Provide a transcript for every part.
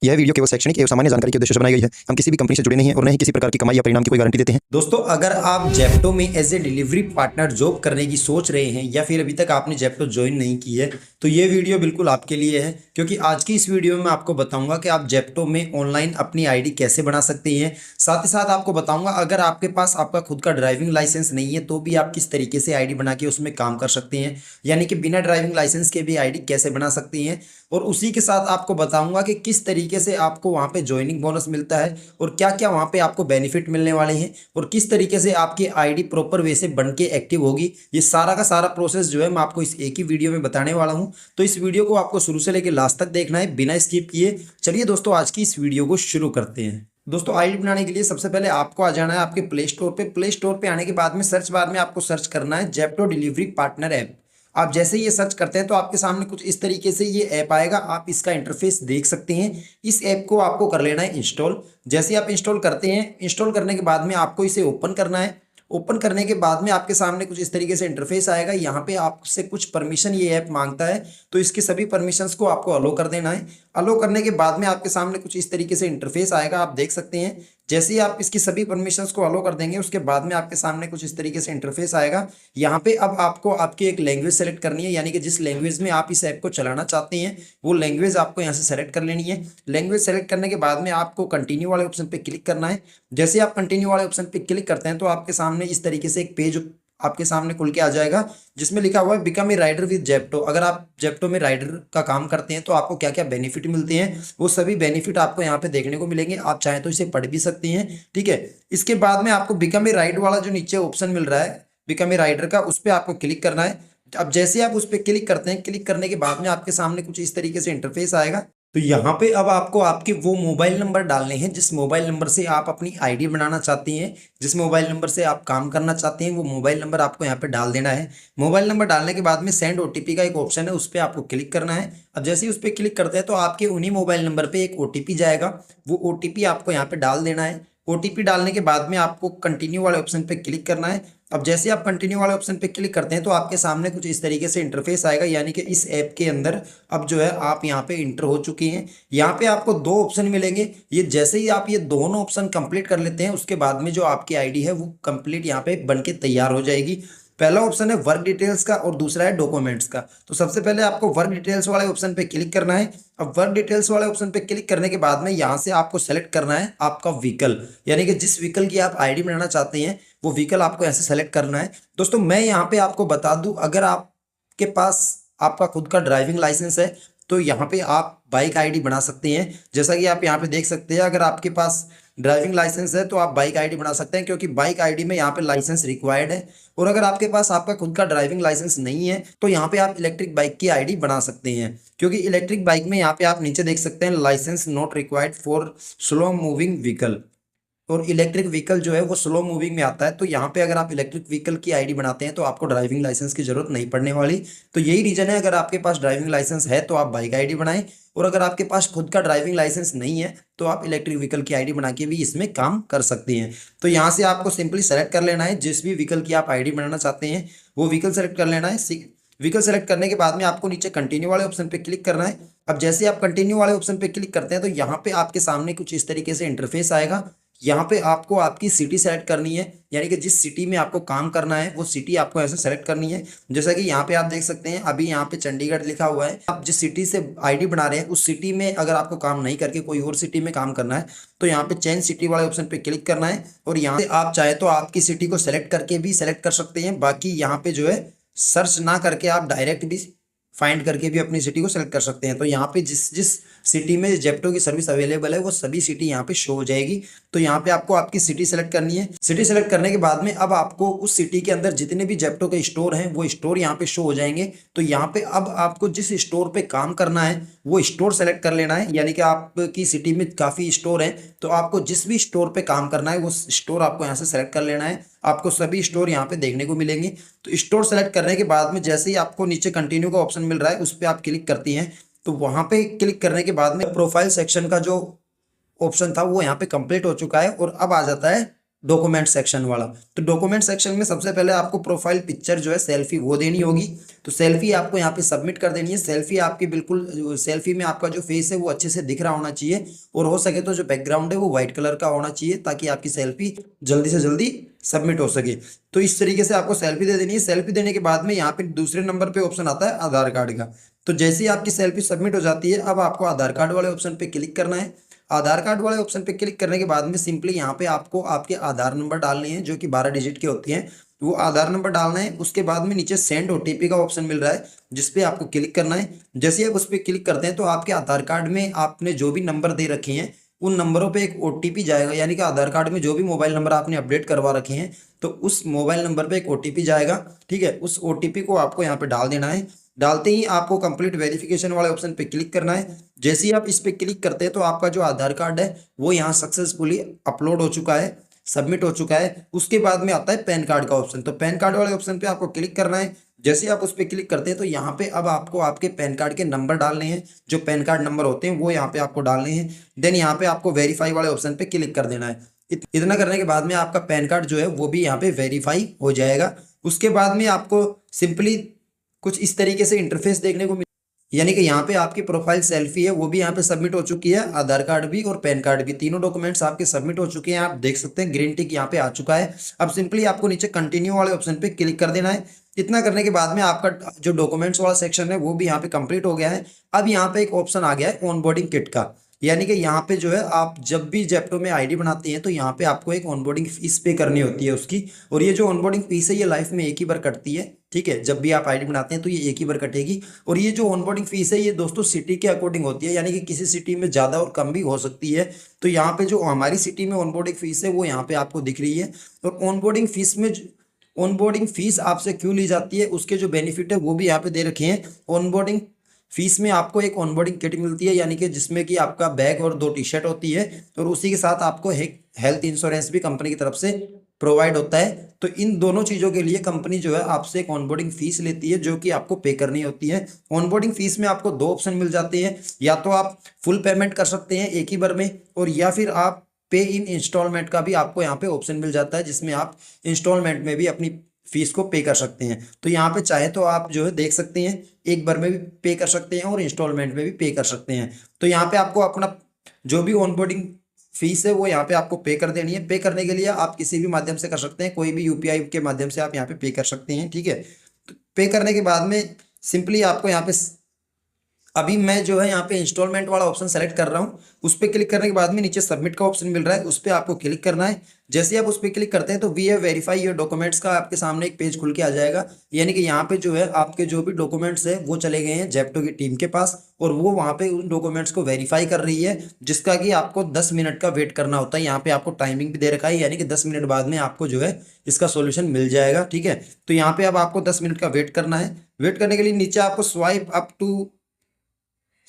यह वीडियो केवल शैक्षणिक एवं सामान्य जानकारी के उद्देश्य से बनाई गई है। हम किसी भी कंपनी से जुड़े नहीं हैं और न ही किसी प्रकार की कमाई या परिणाम की कोई गारंटी देते हैं। दोस्तों, अगर आप जेप्टो में as a delivery partner job करने की सोच रहे हैं या फिर अभी तक आपने जेप्टो ज्वाइन नहीं की है तो ये वीडियो बिल्कुल आपके लिए है, क्योंकि आज की इस वीडियो में मैं आपको बताऊंगा कि आप जेप्टो में ऑनलाइन अपनी आईडी कैसे बना सकते हैं। साथ ही साथ आपको बताऊंगा अगर आपके पास आपका खुद का ड्राइविंग लाइसेंस नहीं है तो भी आप किस तरीके से आईडी बना के उसमें काम कर सकते हैं, यानी कि बिना ड्राइविंग लाइसेंस के भी आईडी कैसे बना सकते हैं। और उसी के साथ आपको बताऊंगा कि किस तरीके से आपको वहाँ पे ज्वाइनिंग बोनस मिलता है और क्या क्या वहाँ पे आपको बेनिफिट मिलने वाले हैं और किस तरीके से आपकी आईडी प्रॉपर वे से बन के एक्टिव होगी। ये सारा का सारा प्रोसेस जो है मैं आपको इस एक ही वीडियो में बताने वाला हूँ, तो इस वीडियो को आपको शुरू से लेकर लास्ट तक देखना है बिना स्किप किए। चलिए दोस्तों, आज की इस वीडियो को शुरू करते हैं। दोस्तों, आईडी बनाने के लिए सबसे पहले आपको आ जाना है आपके प्ले स्टोर पे। प्ले स्टोर पे आने के बाद में सर्च बार में आपको सर्च करना है जेप्टो डिलीवरी पार्टनर ऐप। आप जैसे ही ये सर्च करते हैं तो आपके सामने कुछ इस तरीके से ये ऐप आएगा। आप इसका इंटरफेस देख सकते हैं। इस ऐप को आपको कर लेना है इंस्टॉल। जैसे ही आप इंस्टॉल करते हैं, इंस्टॉल करने के बाद में आपको इसे ओपन करना है। ओपन करने के बाद में आपके सामने कुछ इस तरीके से इंटरफेस आएगा। यहाँ पे आपसे कुछ परमिशन ये ऐप मांगता है, तो इसके सभी परमिशंस को आपको अलो कर देना है। अलो करने के बाद में आपके सामने कुछ इस तरीके से इंटरफेस आएगा, आप देख सकते हैं। जैसे ही आप इसकी सभी परमिशंस को अलो कर देंगे उसके बाद में आपके सामने कुछ इस तरीके से इंटरफेस आएगा। यहाँ पे अब आपको आपकी एक लैंग्वेज सेलेक्ट करनी है, यानी कि जिस लैंग्वेज में आप इस ऐप को चलाना चाहते हैं वो लैंग्वेज आपको यहाँ से सेलेक्ट कर लेनी है। लैंग्वेज सेलेक्ट करने के बाद में आपको कंटिन्यू वाले ऑप्शन पे क्लिक करना है। जैसे आप कंटिन्यू वाले ऑप्शन पे क्लिक करते हैं तो आपके सामने इस तरीके से एक पेज आपके सामने खुल के आ जाएगा जिसमें लिखा हुआ है become a rider with Zepto. अगर आप जेप्टो में राइडर का काम करते हैं तो आपको क्या क्या बेनिफिट मिलते हैं वो सभी बेनिफिट आपको यहाँ पे देखने को मिलेंगे। आप चाहें तो इसे पढ़ भी सकते हैं, ठीक है। इसके बाद में आपको बिकम ए राइड वाला जो नीचे ऑप्शन मिल रहा है बिकम ए राइडर का, उस पर आपको क्लिक करना है। अब जैसे आप उस पर क्लिक करते हैं, क्लिक करने के बाद में आपके सामने कुछ इस तरीके से इंटरफेस आएगा। तो यहाँ पे अब आपको आपके वो मोबाइल नंबर डालने हैं जिस मोबाइल नंबर से आप अपनी आईडी बनाना चाहते हैं। जिस मोबाइल नंबर से आप काम करना चाहते हैं वो मोबाइल नंबर आपको यहाँ पे डाल देना है। मोबाइल नंबर डालने के बाद में सेंड ओटीपी का एक ऑप्शन है, उस पर आपको क्लिक करना है। अब जैसे ही उस पर क्लिक करते हैं तो आपके उन्हीं मोबाइल नंबर पर एक ओटीपी जाएगा, वो ओटीपी आपको यहाँ पे डाल देना है। ओटीपी डालने के बाद में आपको कंटिन्यू वाले ऑप्शन पे क्लिक करना है। अब जैसे आप कंटिन्यू वाले ऑप्शन पे क्लिक करते हैं तो आपके सामने कुछ इस तरीके से इंटरफेस आएगा, यानी कि इस ऐप के अंदर अब जो है आप यहाँ पे इंटर हो चुके हैं। यहाँ पे आपको दो ऑप्शन मिलेंगे। ये जैसे ही आप ये दोनों ऑप्शन कंप्लीट कर लेते हैं उसके बाद में जो आपकी आईडी है वो कंप्लीट यहाँ पे बन के तैयार हो जाएगी। पहला ऑप्शन है वर्क डिटेल्स का और दूसरा है डॉक्यूमेंट्स का। तो सबसे पहले आपको वर्क डिटेल्स वाले ऑप्शन पे क्लिक करना है। अब वर्क डिटेल्स वाले ऑप्शन पे क्लिक करने के बाद में यहाँ से आपको सेलेक्ट करना है आपका व्हीकल, यानी कि जिस व्हीकल की आप आईडी बनाना चाहते हैं वो व्हीकल आपको ऐसे सेलेक्ट करना है। दोस्तों, मैं यहाँ पे आपको बता दूं, अगर आपके पास आपका खुद का ड्राइविंग लाइसेंस है तो यहाँ पे आप बाइक आईडी बना सकते हैं। जैसा कि आप यहाँ पे देख सकते हैं, अगर आपके पास ड्राइविंग लाइसेंस है तो आप बाइक आईडी बना सकते हैं, क्योंकि बाइक आईडी में यहाँ पे लाइसेंस रिक्वायर्ड है। और अगर आपके पास आपका खुद का ड्राइविंग लाइसेंस नहीं है तो यहाँ पे आप इलेक्ट्रिक बाइक की आईडी बना सकते हैं, क्योंकि इलेक्ट्रिक बाइक में यहाँ पे आप नीचे देख सकते हैं licence not required for slow moving vehicle. और इलेक्ट्रिक व्हीकल जो है वो स्लो मूविंग में आता है। तो यहाँ पे अगर आप इलेक्ट्रिक व्हीकल की आईडी बनाते हैं तो आपको ड्राइविंग लाइसेंस की जरूरत नहीं पड़ने वाली। तो यही रीजन है, अगर आपके पास ड्राइविंग लाइसेंस है तो आप बाइक आईडी बनाएं, और अगर आपके पास खुद का ड्राइविंग लाइसेंस नहीं है तो आप इलेक्ट्रिक व्हीकल की आईडी बना के भी इसमें काम कर सकते हैं। तो यहाँ से आपको सिंपली सेलेक्ट कर लेना है जिस भी व्हीकल की आप आईडी बनाना चाहते हैं वो व्हीकल सेलेक्ट कर लेना है। व्हीकल सेलेक्ट करने के बाद में आपको नीचे कंटिन्यू वाले ऑप्शन पे क्लिक करना है। अब जैसे आप कंटिन्यू वाले ऑप्शन पे क्लिक करते हैं तो यहाँ पे आपके सामने कुछ इस तरीके से इंटरफेस आएगा। यहाँ पे आपको आपकी सिटी सेलेक्ट करनी है, यानी कि जिस सिटी में आपको काम करना है वो सिटी आपको ऐसे सेलेक्ट करनी है। जैसा कि यहाँ पे आप देख सकते हैं, अभी यहाँ पे चंडीगढ़ लिखा हुआ है। आप जिस सिटी से आईडी बना रहे हैं उस सिटी में अगर आपको काम नहीं करके कोई और सिटी में काम करना है तो यहाँ पे चेंज सिटी वाले ऑप्शन पे क्लिक करना है। और यहाँ से आप चाहे तो आपकी सिटी को सेलेक्ट करके भी सेलेक्ट कर सकते हैं। बाकी यहाँ पे जो है सर्च ना करके आप डायरेक्ट भी फाइंड करके भी अपनी सिटी को सेलेक्ट कर सकते हैं। तो यहाँ पे जिस जिस सिटी में जेप्टो की सर्विस अवेलेबल है वो सभी सिटी यहाँ पे शो हो जाएगी। तो यहाँ पे आपको आपकी सिटी सेलेक्ट करनी है। सिटी सेलेक्ट करने के बाद में अब आपको उस सिटी के अंदर जितने भी जेप्टो के स्टोर हैं वो स्टोर यहाँ पे शो हो जाएंगे। तो यहाँ पे अब आपको जिस स्टोर पे काम करना है वो स्टोर सेलेक्ट कर लेना है, यानी कि आपकी सिटी में काफ़ी स्टोर हैं तो आपको जिस भी स्टोर पे काम करना है वो स्टोर आपको यहाँ से सेलेक्ट कर लेना है। आपको सभी स्टोर यहाँ पे देखने को मिलेंगे। तो स्टोर सेलेक्ट करने के बाद में जैसे ही आपको नीचे कंटिन्यू का ऑप्शन मिल रहा है उस पर आप क्लिक करती हैं तो वहाँ पे क्लिक करने के बाद में प्रोफाइल सेक्शन का जो ऑप्शन था वो यहाँ पे कंप्लीट हो चुका है और अब आ जाता है डॉक्यूमेंट सेक्शन वाला। तो डॉक्यूमेंट सेक्शन में सबसे पहले आपको प्रोफाइल पिक्चर जो है सेल्फी वो देनी होगी। तो सेल्फी आपको यहाँ पे सबमिट कर देनी है। सेल्फी आपकी बिल्कुल, सेल्फी में आपका जो फेस है वो अच्छे से दिख रहा होना चाहिए और हो सके तो जो बैकग्राउंड है वो व्हाइट कलर का होना चाहिए ताकि आपकी सेल्फी जल्दी से जल्दी सबमिट हो सके। तो इस तरीके से आपको सेल्फी दे देनी है। सेल्फी देने के बाद में यहाँ पे दूसरे नंबर पे ऑप्शन आता है आधार कार्ड का। तो जैसे ही आपकी सेल्फी सबमिट हो जाती है, अब आपको आधार कार्ड वाले ऑप्शन पे क्लिक करना है। आधार कार्ड वाले ऑप्शन पे क्लिक करने के बाद में सिंपली यहाँ पे आपको आपके आधार नंबर डालने हैं जो कि 12 डिजिट के होती हैं। वो आधार नंबर डालना है। उसके बाद में नीचे सेंड ओटीपी का ऑप्शन मिल रहा है जिस पे आपको क्लिक करना है। जैसे ही आप उस पर क्लिक करते हैं तो आपके आधार कार्ड में आपने जो भी नंबर दे रखे हैं उन नंबरों पे एक ओटीपी जाएगा, यानी कि आधार कार्ड में जो भी मोबाइल नंबर आपने अपडेट करवा रखे हैं तो उस मोबाइल नंबर पे एक ओटीपी जाएगा। ठीक है, उस ओटीपी को आपको यहाँ पे डाल देना है। डालते ही आपको कंप्लीट वेरिफिकेशन वाले ऑप्शन पे क्लिक करना है। जैसे ही आप इस पे क्लिक करते हैं तो आपका जो आधार कार्ड है वो यहाँ सक्सेसफुली अपलोड हो चुका है, सबमिट हो चुका है। उसके बाद में आता है पैन कार्ड का ऑप्शन। तो पैन कार्ड वाले ऑप्शन पे आपको क्लिक करना है। जैसे आप उस पर क्लिक करते हैं तो यहाँ पे अब आपको आपके पैन कार्ड के नंबर डालने हैं। जो पैन कार्ड नंबर होते हैं वो यहाँ पे आपको डालने हैं। देन यहाँ पे आपको वेरीफाई वाले ऑप्शन पे क्लिक कर देना है। इतना करने के बाद में आपका पैन कार्ड जो है वो भी यहाँ पे वेरीफाई हो जाएगा। उसके बाद में आपको सिंपली कुछ इस तरीके से इंटरफेस देखने को यानी कि यहाँ पे आपकी प्रोफाइल सेल्फी है वो भी यहाँ पे सबमिट हो चुकी है, आधार कार्ड भी और पैन कार्ड भी, तीनों डॉक्यूमेंट्स आपके सबमिट हो चुके हैं। आप देख सकते हैं ग्रीन टिक यहाँ पे आ चुका है। अब सिंपली आपको नीचे कंटिन्यू वाले ऑप्शन पे क्लिक कर देना है। इतना करने के बाद में आपका जो डॉक्यूमेंट्स वाला सेक्शन है वो भी यहाँ पे कंप्लीट हो गया है। अब यहाँ पे एक ऑप्शन आ गया है ऑनबोर्डिंग किट का, यानी कि यहाँ पे जो है आप जब भी जेप्टो में आईडी बनाते हैं तो यहाँ पे आपको एक ऑनबोर्डिंग फीस पे करनी होती है उसकी। और ये जो ऑनबोर्डिंग फीस है ये लाइफ में एक ही बार कटती है। ठीक है, जब भी आप आईडी बनाते हैं तो ये एक ही बार कटेगी। और ये जो ऑनबोर्डिंग फीस है ये दोस्तों सिटी के अकॉर्डिंग होती है, यानी कि किसी सिटी में ज़्यादा और कम भी हो सकती है। तो यहाँ पे जो हमारी सिटी में ऑनबोर्डिंग फीस है वो यहाँ पे आपको दिख रही है। और ऑनबोर्डिंग फीस आपसे क्यों ली जाती है, उसके जो बेनिफिट है वो भी यहाँ पे दे रखे हैं। ऑनबोर्डिंग फीस में आपको एक ऑनबोर्डिंग किट मिलती है, यानी कि जिसमें कि आपका बैग और 2 टी-शर्ट होती है और उसी के साथ आपको एक हेल्थ इंश्योरेंस भी कंपनी की तरफ से प्रोवाइड होता है। तो इन दोनों चीज़ों के लिए कंपनी जो है आपसे एक ऑनबोर्डिंग फीस लेती है जो कि आपको पे करनी होती है। ऑनबोर्डिंग फीस में आपको 2 ऑप्शन मिल जाते हैं, या तो आप फुल पेमेंट कर सकते हैं एक ही बार में, और या फिर आप पे इन इंस्टॉलमेंट का भी आपको यहाँ पे ऑप्शन मिल जाता है जिसमें आप इंस्टॉलमेंट में भी अपनी फीस को पे कर सकते हैं। तो यहाँ पे चाहे तो आप जो है देख सकते हैं एक बार में भी पे कर सकते हैं और इंस्टॉलमेंट में भी पे कर सकते हैं। तो यहाँ पे आपको अपना जो भी ऑनबोर्डिंग फीस है वो यहाँ पे आपको पे कर देनी है। पे करने के लिए आप किसी भी माध्यम से कर सकते हैं, कोई भी यूपीआई के माध्यम से आप यहाँ पे पे कर सकते हैं। ठीक है, तो पे करने के बाद में सिंपली आपको यहाँ पे अभी मैं जो है यहाँ पे इंस्टॉलमेंट वाला ऑप्शन सेलेक्ट कर रहा हूँ। उस पर क्लिक करने के बाद में नीचे सबमिट का ऑप्शन मिल रहा है, उस पर आपको क्लिक करना है। जैसे आप उस पर क्लिक करते हैं तो we have verify your documents का आपके सामने एक पेज खुल के आ जाएगा, यानी कि यहाँ पे जो है आपके जो भी डॉक्यूमेंट्स है वो चले गए हैं जेप्टो की टीम के पास और वो वहाँ पे उन डॉक्यूमेंट्स को वेरीफाई कर रही है, जिसका कि आपको 10 मिनट का वेट करना होता है। यहाँ पे आपको टाइमिंग भी दे रखा है, यानी कि 10 मिनट बाद में आपको जो है इसका सोल्यूशन मिल जाएगा। ठीक है, तो यहाँ पे अब आपको 10 मिनट का वेट करना है। वेट करने के लिए नीचे आपको swipe up to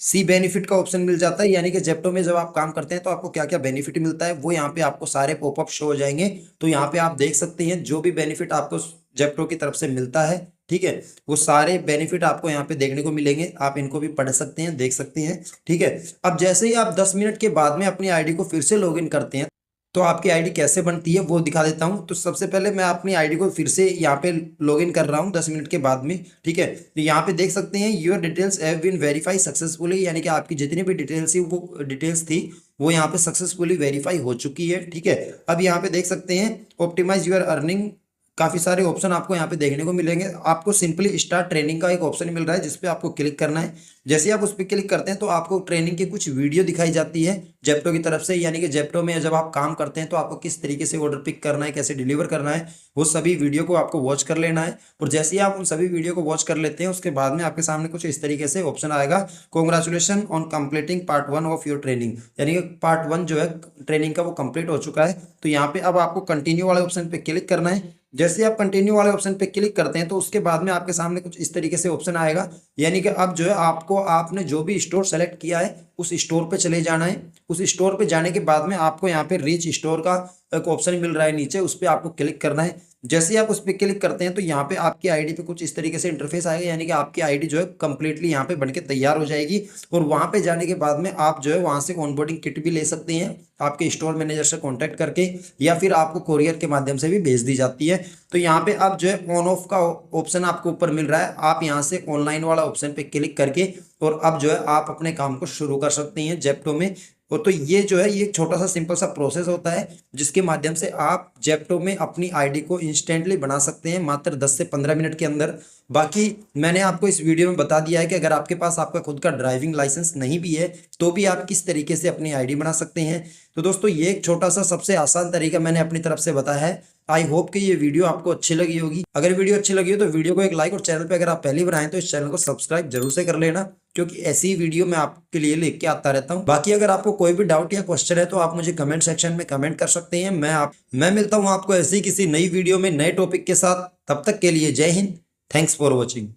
see benefit का ऑप्शन मिल जाता है, यानी कि जेप्टो में जब आप काम करते हैं तो आपको क्या क्या बेनिफिट मिलता है वो यहाँ पे आपको सारे पॉपअप शो हो जाएंगे। तो यहाँ पे आप देख सकते हैं जो भी बेनिफिट आपको जेप्टो की तरफ से मिलता है, ठीक है, वो सारे बेनिफिट आपको यहाँ पे देखने को मिलेंगे। आप इनको भी पढ़ सकते हैं, देख सकते हैं। ठीक है, अब जैसे ही आप 10 मिनट के बाद में अपनी आईडी को फिर से लॉगिन करते हैं तो आपकी आईडी कैसे बनती है वो दिखा देता हूं। तो सबसे पहले मैं अपनी आईडी को फिर से यहाँ पे लॉगिन कर रहा हूं 10 मिनट के बाद में। ठीक है, तो यहाँ पे देख सकते हैं your details have been verify successfully, यानी कि आपकी जितनी भी डिटेल्स थी वो डिटेल्स थी वो यहाँ पे सक्सेसफुली वेरीफाई हो चुकी है। ठीक है, अब यहाँ पे देख सकते हैं ऑप्टिमाइज योर अर्निंग, काफ़ी सारे ऑप्शन आपको यहाँ पे देखने को मिलेंगे। आपको सिंपली स्टार्ट ट्रेनिंग का एक ऑप्शन मिल रहा है जिस पे आपको क्लिक करना है। जैसे ही आप उस पर क्लिक करते हैं तो आपको ट्रेनिंग की कुछ वीडियो दिखाई जाती है जेप्टो की तरफ से, यानी कि जेप्टो में जब आप काम करते हैं तो आपको किस तरीके से ऑर्डर पिक करना है, कैसे डिलीवर करना है, वो सभी वीडियो को आपको वॉच कर लेना है। और जैसे ही आप उन सभी वीडियो को वॉच कर लेते हैं उसके बाद में आपके सामने कुछ इस तरीके से ऑप्शन आएगा, congratulation on completing part 1 of your training, यानी कि पार्ट 1 जो है ट्रेनिंग का वो कंप्लीट हो चुका है। तो यहाँ पे अब आपको कंटिन्यू वाले ऑप्शन पे क्लिक करना है। जैसे आप कंटिन्यू वाले ऑप्शन पे क्लिक करते हैं तो उसके बाद में आपके सामने कुछ इस तरीके से ऑप्शन आएगा, यानी कि अब जो है आपको आपने जो भी स्टोर सेलेक्ट किया है उस स्टोर पे चले जाना है। उस स्टोर पे जाने के बाद में आपको यहाँ पे रीच स्टोर का एक ऑप्शन मिल रहा है नीचे, उस पर आपको क्लिक करना है। जैसे ही आप उस पर क्लिक करते हैं तो यहाँ पे आपकी आईडी पे कुछ इस तरीके से इंटरफेस आएगा, यानी कि आपकी आईडी जो है कंप्लीटली यहाँ पे बनके तैयार हो जाएगी। और वहाँ पे जाने के बाद में आप जो है वहाँ से ऑनबोर्डिंग किट भी ले सकते हैं आपके स्टोर मैनेजर से कॉन्टैक्ट करके, या फिर आपको कोरियर के माध्यम से भी भेज दी जाती है। तो यहाँ पे आप जो है ऑन ऑफ का ऑप्शन आपको ऊपर मिल रहा है, आप यहाँ से ऑनलाइन वाला ऑप्शन पे क्लिक करके और अब जो है आप अपने काम को शुरू कर सकते हैं जेप्टो में। और तो ये जो है ये एक छोटा सा सिंपल सा प्रोसेस होता है जिसके माध्यम से आप जेप्टो में अपनी आईडी को इंस्टेंटली बना सकते हैं मात्र 10 से 15 मिनट के अंदर। बाकी मैंने आपको इस वीडियो में बता दिया है कि अगर आपके पास आपका खुद का ड्राइविंग लाइसेंस नहीं भी है तो भी आप किस तरीके से अपनी आईडी बना सकते हैं। तो दोस्तों ये एक छोटा सा सबसे आसान तरीका मैंने अपनी तरफ से बताया है। आई होप कि ये वीडियो आपको अच्छी लगी होगी। अगर वीडियो अच्छी लगी हो तो वीडियो को एक लाइक, और चैनल पे अगर आप पहली बार आए तो इस चैनल को सब्सक्राइब जरूर से कर लेना, क्योंकि ऐसी ही वीडियो मैं आपके लिए लेके आता रहता हूँ। बाकी अगर आपको कोई भी डाउट या क्वेश्चन है तो आप मुझे कमेंट सेक्शन में कमेंट कर सकते हैं। मैं मिलता हूँ आपको ऐसे ही किसी नई वीडियो में नए टॉपिक के साथ। तब तक के लिए जय हिंद, थैंक्स फॉर वॉचिंग।